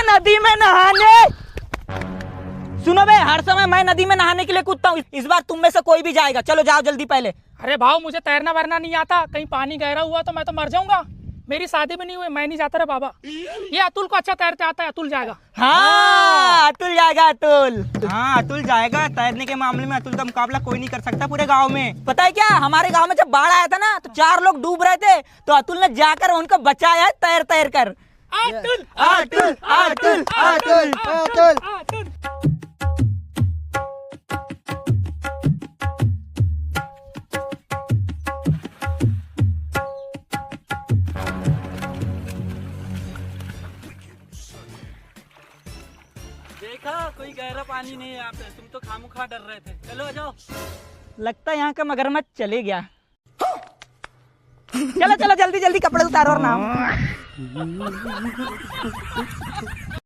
नदी में नहाने। सुनो बे, हर समय मैं नदी में नहाने के लिए कूदता हूँ, इस बार तुम में से कोई भी जाएगा। चलो जाओ जल्दी पहले। अरे भाव, मुझे तैरना वैरना नहीं आता, कहीं पानी गहरा हुआ तो मैं तो मर जाऊंगा। मेरी शादी भी नहीं हुई, मैं नहीं जाता रे बाबा। ये अतुल को अच्छा तैरते आता है, अतुल जाएगा। हाँ अतुल जाएगा, अतुल। हाँ अतुल जाएगा। तैरने के मामले में अतुल का मुकाबला कोई नहीं कर सकता पूरे गांव में। पता है क्या, हमारे गांव में जब बाढ़ आया था ना, तो 4 लोग डूब रहे थे, तो अतुल ने जाकर उनको बचाया तैर तैर कर। अतुल अतुल अतुल अतुल अतुल। अतुल। देखा, कोई गहरा पानी नहीं है यहाँ पे, तुम तो खामोखा डर रहे थे। चलो आ जाओ। लगता है यहाँ का मगरमच्छ चले गया। चलो चलो जल्दी जल्दी कपड़े उतारो और नाम।